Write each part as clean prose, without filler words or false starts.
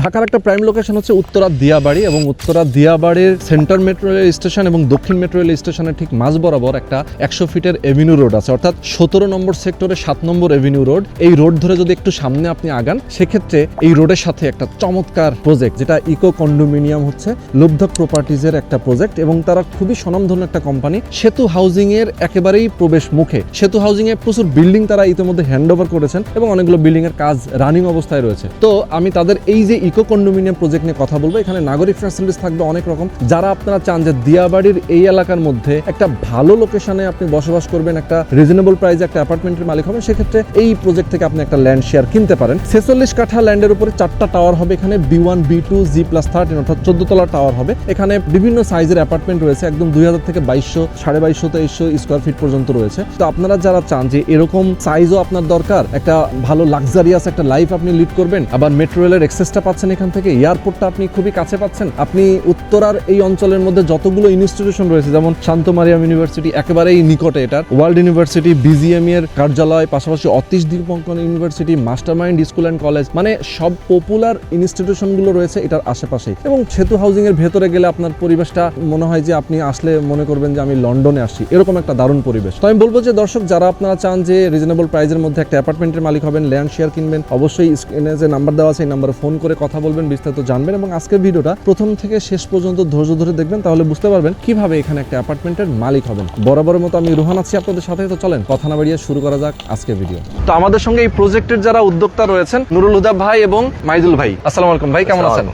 ঢাকার একটা prime location হচ্ছে উত্তরা দিয়াবাড়ি, এবং উত্তরা দিয়াবাড়ির সেন্টার মেট্রো রেল স্টেশন এবং দক্ষিণ মেট্রো রেল স্টেশনের ঠিক মাঝ বরাবর একটা 100 ফিটের এভিনিউ রোড আছে, অর্থাৎ 17 নম্বর সেক্টরে 7 নম্বর এভিনিউ রোড। এই রোড ধরে যদি একটু সামনে আপনি আগান, সেক্ষেত্রে এই রোডের সাথে একটা চমৎকার প্রজেক্ট, যেটা ইকো কন্ডোমিনিয়াম হচ্ছে লুব্ধক প্রপার্টিজের একটা প্রজেক্ট, এবং তারা খুবই স্বনামধন্য একটা কোম্পানি। সেতু হাউজিং এর একেবারেই প্রবেশ মুখে। সেতু হাউজিং এ প্রচুর বিল্ডিং তারা ইতিমধ্যে হ্যান্ড ওভার করেছেন এবং অনেকগুলো বিল্ডিং এর কাজ রানিং অবস্থায় রয়েছে। তো আমি তাদের এই যে ইকো কন্ডোমিনিয়াম প্রজেক্ট নিয়ে কথা বলবো। এখানে নাগরিক ফ্যাসিলিটিস থাকবে অনেক রকম। যারা আপনারা চান যে দিয়াবাড়ির এই এলাকার মধ্যে একটা ভালো লোকেশনে আপনি বসবাস করবেন, একটা রিজনেবল প্রাইসে একটা অ্যাপার্টমেন্টের মালিক হবেন, সেক্ষেত্রে এই প্রজেক্ট থেকে আপনি একটা ল্যান্ড শেয়ার কিনতে পারেন। 46 কাঠা ল্যান্ডের উপরে 4টা টাওয়ার হবে। এখানে B1 B2 G+13 অর্থাৎ 14 তলার টাওয়ার হবে। এখানে বিভিন্ন সাইজের অ্যাপার্টমেন্ট রয়েছে, একদম 2000 থেকে 2200, 2250, 2300 স্কোয়ার ফিট পর্যন্ত রয়েছে। তো আপনারা যারা চান যে এরকম সাইজও আপনার দরকার, একটা ভালো লাক্সারিয়াস একটা লাইফ আপনি লিড করবেন, আবার মেট্রো রেলের অ্যাক্সেসটা পাচ্ছেন এখান থেকে, এয়ারপোর্টটা আপনি খুবই কাছে পাচ্ছেন, আপনি উত্তরার এই অঞ্চলের মধ্যে যতগুলো ইনস্টিটিউশন রয়েছে, যেমন শান্ত মারিয়াম ইউনিভার্সিটি একেবারেই নিকটে, এটার ওয়ার্ল্ড ইউনিভার্সিটি, BGM এর কার্যালয়, পাশাপাশি Atish Dipankar university, mastermind school and college, মানে সব পপুলার ইনস্টিটিউশনগুলো রয়েছে এটার আশেপাশেই। এবং সেতু হাউজিং এর ভেতরে গেলে আপনার পরিবেশটা মনে হয় যে আপনি আসলে মনে করবেন যে আমি লন্ডনে আসছি, এরকম একটা দারুণ পরিবেশ। তো আমি বলবো যে দর্শক, যারা আপনারা চান যে রিজনেবল প্রাইসের মধ্যে একটা অ্যাপার্টমেন্টের মালিক হবেন, ল্যান্ড শেয়ার কিনবেন, অবশ্যই স্ক্রিনে যে নাম্বার দেওয়া আছে এই নাম্বারে ফোন করে কথা বলবেন, বিস্তারিত জানবেন, এবং আজকের ভিডিওটা প্রথম থেকে শেষ পর্যন্ত ধৈর্য ধরে দেখবেন, তাহলে বুঝতে পারবেন কিভাবে এখানে একটা অ্যাপার্টমেন্টের মালিক হবেন। বরাবরের মতো আমি রোহান আছি আপনাদের সাথে। তো চলেন কথা না বাড়িয়ে শুরু করা যাক আজকের ভিডিও। তো আমাদের সঙ্গে এই প্রজেক্টের যারা উদ্যোক্তা রয়েছেন, নুরুল হুদা ভাই এবং মাইদুল ভাই। আসসালামু আলাইকুম ভাই, কেমন আছেন?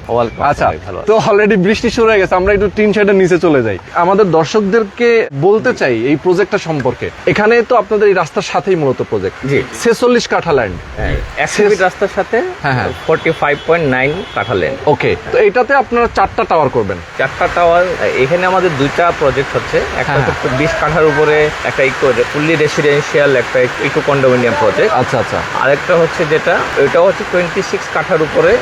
আচ্ছা, তো অলরেডি বৃষ্টি শুরু হয়ে গেছে, আমরা একটু টিন শেডের নিচে চলে যাই। আমাদের দর্শকদেরকে বলতে চাই এই প্রজেক্টটা সম্পর্কে। এখানে তো আপনাদের এই রাস্তার সাথেই মূলত প্রজেক্ট, জি 46 কাঠা ল্যান্ড, 100 ফিট রাস্তার সাথে 45.9 কাঠা ল্যান্ড। ওকে, তো এটাতে আপনারা 4টা টাওয়ার করবেন? 4টা টাওয়ার। এখানে আমাদের 2টা প্রজেক্ট হচ্ছে, একটা হচ্ছে 20 কাঠার উপরে একটা ইকো ফুললি রেসিডেন্সিয়াল একটা ইকো কন্ডোমিনিয়াম প্রজেক্ট। আচ্ছা আচ্ছা। আরেকটা হচ্ছে যেটা ওইটাও হচ্ছে 26 কাঠার উপরে,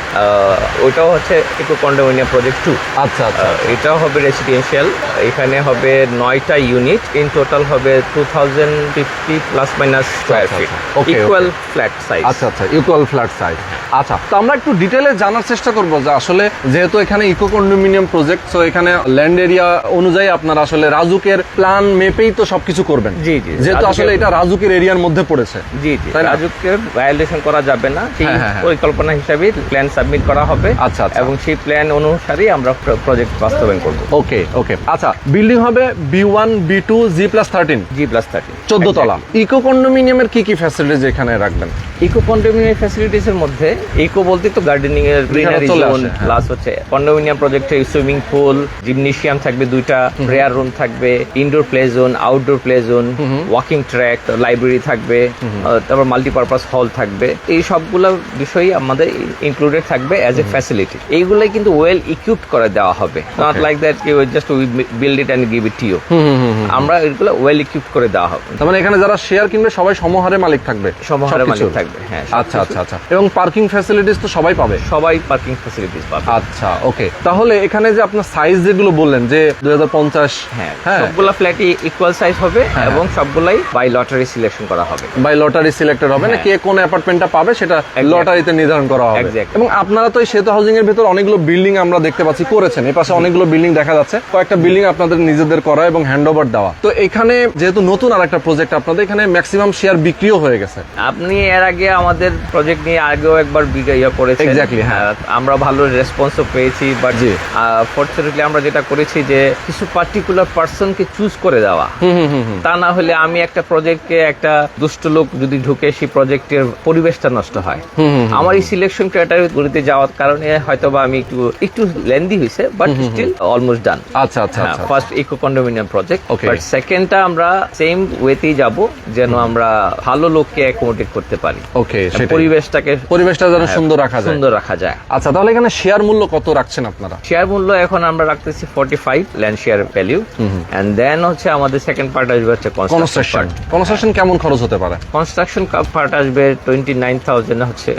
ওইটাও হচ্ছে ইকো কন্ডোমিনিয়াম প্রজেক্ট 2। আচ্ছা আচ্ছা। এটাও হবে রেসিডেন্সিয়াল। এখানে হবে 9টা ইউনিট, ইন টোটাল হবে 2050 plus minus square feet, equal flat size. আচ্ছা আচ্ছা, ইকুয়াল ফ্ল্যাট সাইজ। আচ্ছা, তো আমরা একটু ডিটেইলে জানার চেষ্টা করব যে আসলে যেহেতু এখানে ইকো কন্ডোমিনিয়াম প্রজেক্ট, তো এখানে ল্যান্ড এরিয়া অনুযায়ী আপনারা আসলে রাজুকের প্ল্যান মেপেই তো সবকিছু করবেন। জি জি, যেহেতু আসলে এটা রাজুকের এরিয়ার মধ্যে পড়েছে। জি জি, রাজুকের ভায়োলেশন করা যাবে না, সেই পরিকল্পনা হিসাবে প্ল্যান সাবমিট করা হবে। আচ্ছা আচ্ছা, এবং সেই প্ল্যান অনুসারেই আমরা প্রজেক্ট বাস্তবায়ন করব। ওকে ওকে। আচ্ছা, বিল্ডিং হবে B1 B2 G+13, 14 তলা। ইকো কন্ডোমিনিয়ামের কি কি ফ্যাসিলিটিস এখানে রাখবেন? ইকো কন্ডোমিনিয়াম ফ্যাসিলিটিস এর মধ্যে ইকো বলতে তো গার্ডেনিং এর গ্রিনারি জোন, প্লাস হচ্ছে কন্ডোমিনিয়াম প্রজেক্টে সুইমিং পুল, জিমনেশিয়াম থাকবে 2টা, প্রেয়ার রুম থাকবে, indoor play zone, outdoor play zone, walking track, library থাকবে, তারপর মাল্টিপারপাস হল থাকবে। এই সবগুলো বিষয়ই আমাদের ইনক্লুডেড থাকবে অ্যাজ এ ফ্যাসিলিটি। এইগুলাই কিন্তু ওয়েল ইকুইপড করে দেওয়া হবে, not like that just we build it and give it to you. আমরা এগুলো ওয়েল ইকুইপড করে দেওয়া হবে। তার মানে এখানে যারা শেয়ার কিনবে সবাই সমহারে মালিক থাকবে? সমহারে মালিক থাকবে, হ্যাঁ। আচ্ছা আচ্ছা আচ্ছা। এবং পার্কিং ফ্যাসিলিটিস তো সবাই পাবে? সবাই পার্কিং ফ্যাসিলিটিস পাবে। আচ্ছা, ওকে। তাহলে এখানে যে আপনার সাইজ যেগুলো বললেন যে 2050, হ্যাঁ, সবগুলা ফ্ল্যাটই ইকুয়াল সাইজ হবে এবং সবগুলাই বাই লটারি সিলেকশন করা হবে। বাই লটারি সিলেক্টেড হবে, না কে কোন অ্যাপার্টমেন্টটা পাবে সেটা লটারিতে নির্ধারণ করা হবে। এবং আপনারা তো এই সেতু হাউজিং এর ভিতর অনেকগুলো বিল্ডিং আমরা দেখতে পাচ্ছি করেছেন, এই পাশে অনেকগুলো বিল্ডিং দেখা যাচ্ছে, কয়েকটা বিল্ডিং আপনাদের নিজেদের করা এবং হ্যান্ডওভার দেওয়া। তো এখানে যেহেতু নতুন আরেকটা প্রজেক্ট, আপনাদের এখানে ম্যাক্সিমাম শেয়ার বিক্রিও হয়ে গেছে। আপনি এর আগে আমাদের প্রজেক্ট নিয়ে আগেও একবার করেছেন। এক্স্যাক্টলি, হ্যাঁ। আমরা ভালো রেসপন্সও পেয়েছি, বাট ফরচুনেটলি আমরা যেটা করেছি যে কিছু পার্টিকুলার পার্সনকে চুজ করে দেওয়া। তা না হলে আমি একটা প্রজেক্টকে একটা দুষ্ট লোক যদি ঢুকে সেই প্রজেক্টের পরিবেশটা নষ্ট হয়। আমার এই সিলেকশন ক্রাইটেরিয়াগুলিতে যাওয়ার কারণে হয়তো বা আমি একটু লেন্দি হয়েছে, বাট স্টিল অলমোস্ট ডান। আচ্ছা আচ্ছা। First eco condominium project, but সেকেন্ডটা আমরা সেম ওয়েতেই যাব যেন আমরা ভালো লোককে অ্যাকোমোডেট করতে পারি। ওকে, পরিবেশটা যেন সুন্দর রাখা যায়। আচ্ছা, তাহলে এখানে শেয়ার মূল্য কত রাখছেন আপনারা? শেয়ার মূল্য এখন আমরা রাখতেছি 45 land share value, and then হচ্ছে আমাদের সেকেন্ড পার্ট আসবে হচ্ছে কনস্ট্রাকশন। কেমন খরচ হতে পারে? কনস্ট্রাকশন পার্ট আসবে 29,000 হচ্ছে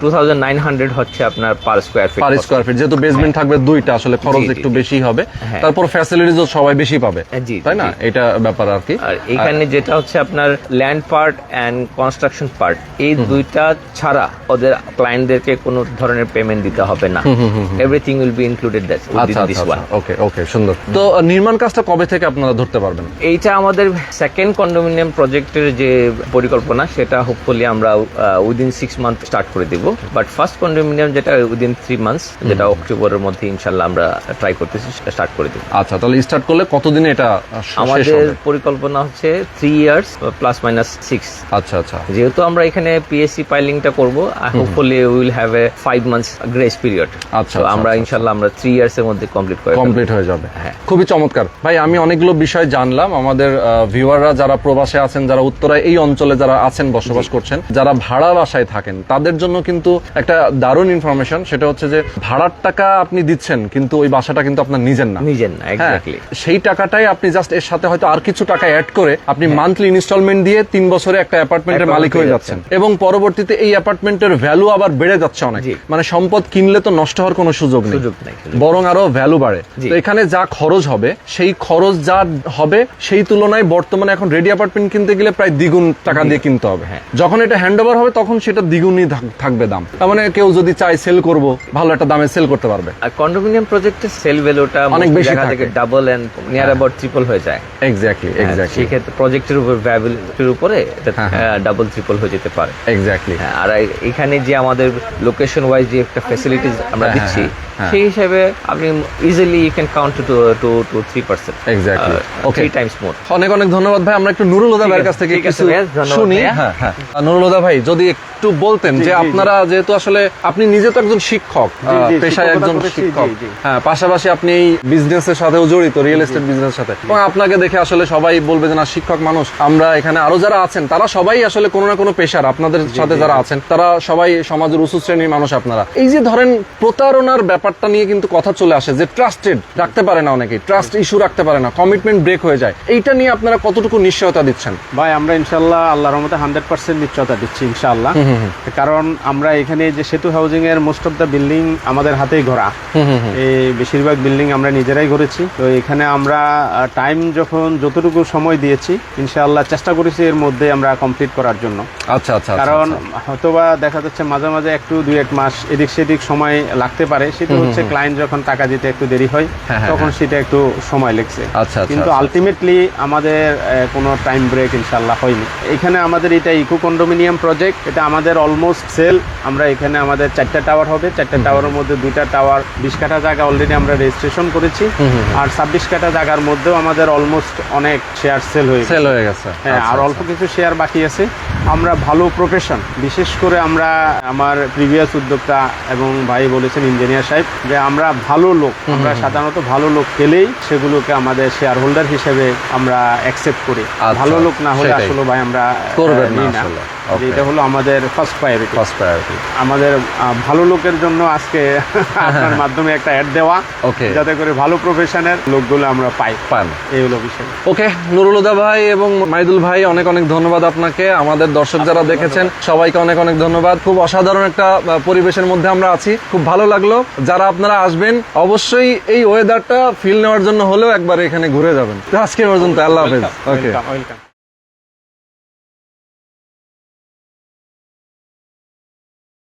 2,900 হচ্ছে আপনার পার স্কয়ার ফিট। যেহেতু বেসমেন্ট থাকবে 2টা, আসলে খরচ একটু বেশি হবে। তারপর ফ্যাসিলিটিসও সবাই বেশি পাবে, তাই না? হ্যাঁ এটা ব্যাপার আর কি। আর এখানে যেটা হচ্ছে আপনার land part and construction part, এই দুইটা ছাড়া ওদের ক্লায়েন্টদেরকে কোনো ধরনের পেমেন্ট দিতে হবে না। Everything will be included that আচ্ছা দিস ওয়ান। ওকে ওকে, সুন্দর। তো নির্মাণ কাজটা কবে থেকে আপনারা ধরতে পারবেন? এইটা আমাদের সেকেন্ড কন্ডোমিনিয়াম প্রজেক্টের যে পরিকল্পনা, সেটা হোপফুলি আমরা উইদিন 6 মান্থ স্টার্ট করে দিব। বাট ফার্স্ট কন্ডোমিনিয়াম যেটা উইদিন 3 মান্থস, যেটা অক্টোবরের মধ্যে ইনশাল্লাহ আমরা ট্রাই করতেছি স্টার্ট করে দিব। আচ্ছা, তাহলে স্টার্ট করলে কতদিনে এটা শেষ আমাদের হবে? পরিকল্পনা হচ্ছে 3 ইয়ার্স প্লাস মাইনাস 6। আচ্ছা আচ্ছা, যেহেতু আমরা এখানে পিএসসি পাইলিংটা করব, hopefully will have a 5 months grace period. আচ্ছা, তো আমরা ইনশাআল্লাহ আমরা 3 ইয়ার্স এর মধ্যে কমপ্লিট হয়ে যাবে। হ্যাঁ, খুবই চমৎকার ভাই। আমি অনেকগুলো বিষয় জানলাম। আমাদের ভিউয়াররা যারা প্রবাসে আছেন, যারা উত্তরায় এই অঞ্চলে যারা আছেন বসবাস করছেন, যারা ভাড়া বাসায় থাকেন, তাদের জন্য কিন্তু একটা দারুণ ইনফরমেশন। সেটা হচ্ছে যে ভাড়ার টাকা আপনি দিচ্ছেন, কিন্তু ওই বাসাটা কিন্তু আপনার নিজের না। এক্স্যাক্টলি। সেই টাকাটাই আপনি জাস্ট এর সাথে হয়তো আর কিছু টাকা অ্যাড করে আপনি মান্থলি ইনস্টলমেন্ট দিয়ে 3 বছরে একটা অ্যাপার্টমেন্টের মালিক হয়ে যাচ্ছেন, এবং পরবর্তীতে এই অ্যাপার্টমেন্টের ভ্যালু আবার বেড়ে যাচ্ছে অনেক। মানে সম্পদ কিনলে তো নষ্ট হওয়ার কোনো সুযোগ নেই, বরং আরো ভ্যালু বাড়ে। তো এখানে যা খরচ হবে, সেই খরচ যা হবে সেই তুলনায় বর্তমানে এখন রেডি অ্যাপার্টমেন্ট কিনতে গেলে প্রায় দ্বিগুণ টাকা দিয়ে কিনতে হবে। যখন এটা হ্যান্ড ওভার হবে তখন সেটা দ্বিগুণই থাকবে দাম। তার মানে কেউ যদি চায় সেল করব, ভালো একটা দামে সেল করতে পারবে। আর কন্ডোমিনিয়াম প্রজেক্টের সেল ভ্যালুটা অনেক বেশি থাকে, double and near about triple হয়ে যায়। Exactly exactly. সেই ক্ষেত্রে প্রজেক্টের উপর ভ্যালুর উপরে ডাবল ট্রিপল হয়ে যেতে পারে। এক্স্যাক্টলি। আর এখানে যে আমাদের লোকেশন ওয়াইজ যে একটা ফ্যাসিলিটিস আমরা দিচ্ছি, সেই হিসেবে আপনি easily you can count to 3%। Exactly. Okay, 3 times more. অনেক অনেক ধন্যবাদ ভাই। আমরা একটু নুরুল হুদা ভাইয়ের কাছ থেকে কিছু শুনি। হ্যাঁ হ্যাঁ, নুরুল হুদা ভাই যদি একটু বলতেন যে আপনারা যেহেতু আসলে আপনি নিজে তো একজন শিক্ষক, পেশায় একজন শিক্ষক, হ্যাঁ, পাশাপাশি আপনি এই বিজনেসের সাথেও জড়িত, রিয়েল এস্টেট বিজনেসের সাথে, এবং আপনাকে দেখে আসলে সবাই বলবে যে না, শিক্ষক মানুষ। আমরা এখানে আরো যারা আছেন তারা সবাই আসলে কোনো না কোনো পেশার, আপনাদের সাথে যারা আছেন তারা সবাই সমাজের উঁচু শ্রেণীর মানুষ। আপনারা এই যে ধরেন প্রতারণার ব্যাপারটা নিয়ে কিন্তু কথা চলে আসে যে ট্রাস্টেড রাখতে পারে না, অনেকেই ট্রাস্ট ইস্যু রাখতে পারে না, কমিটমেন্ট ব্রেক হয়ে যায়। এইটা নিয়ে আপনারা কতটুকু নিশ্চয়তা দিচ্ছেন? ভাই আমরা ইনশাআল্লাহ আল্লাহর রহমতে 100% নিশ্চয়তা দিচ্ছি ইনশাআল্লাহ। কারণ আমরা এখানে যে সেতু হাউজিং এর মোস্ট অফ দ্য বিল্ডিং আমাদের হাতেই গড়া, এই বেশিরভাগ বিল্ডিং আমরা নিজেরাই গড়েছি। তো এখানে আমরা টাইম যখন যতটুকু সময় দিয়েছি ইনশাআল্লাহ চেষ্টা করেছি এর মধ্যে আমরা কমপ্লিট করার জন্য। আচ্ছা আচ্ছা। কারণ হয়তোবা দেখা যাচ্ছে মাঝে মাঝে একটু 2-1 মাস এদিক সেদিক সময় লাগতে পারে, সেটা হচ্ছে ক্লায়েন্ট যখন টাকা দিতে একটু দেরি হয় তখন সেটা একটু সময় লেগেছে। কিন্তু আলটিমেটলি আমাদের কোনো টাইম ব্রেক ইনশাআল্লাহ হয়নি। এখানে আমাদের এটা ইকো কন্ডোমিনিয়াম প্রজেক্ট, এটা আমাদের অলমোস্ট সেল। আমরা এখানে আমাদের 4টা টাওয়ার হবে, 4টা টাওয়ারের মধ্যে 2টা টাওয়ার 20 কাঠা জায়গা অলরেডি আমরা রেজিস্ট্রেশন করেছি, আর 26 কাঠা জায়গার মধ্যেও আমাদের অলমোস্ট অনেক শেয়ার সেল হয়ে গেছে। হ্যাঁ, আর অল্প কিছু শেয়ার বাকি আছে। আমরা ভালো প্রফেশন, বিশেষ করে আমরা আমার প্রিভিয়াস উদ্যোক্তা এবং ভাই বলেছেন ইঞ্জিনিয়ার সাহেব, যে আমরা ভালো লোক, আমরা সাধারণত ভালো লোক পেলেই সেগুলোকে আমাদের শেয়ার হোল্ডার হিসেবে আমরা অ্যাকসেপ্ট করি। ভালো লোক না হলে আসলে ভাই আমরা নিই না। এটা হলো আমাদের ফার্স্ট প্রায়োরিটি। আমাদের ভালো লোকের জন্য আজকে আপনার মাধ্যমে একটা অ্যাড দেওয়া, যাতে করে ভালো প্রফেশনের লোকগুলো আমরা পান, এই হলো বিষয়। ওকে, নুরুল হুদা ভাই এবং মাইদুল ভাই অনেক অনেক ধন্যবাদ আপনাকে। আমাদের দর্শক যারা দেখেছেন সবাইকে অনেক অনেক ধন্যবাদ। খুব অসাধারণ একটা পরিবেশের মধ্যে আমরা আছি, খুব ভালো লাগলো। যারা আপনারা আসবেন অবশ্যই এই ওয়েদারটা ফিল নেওয়ার জন্য হলেও একবার এখানে ঘুরে যাবেন। আজকে পর্যন্ত আল্লাহ হাফেজ। ওকে।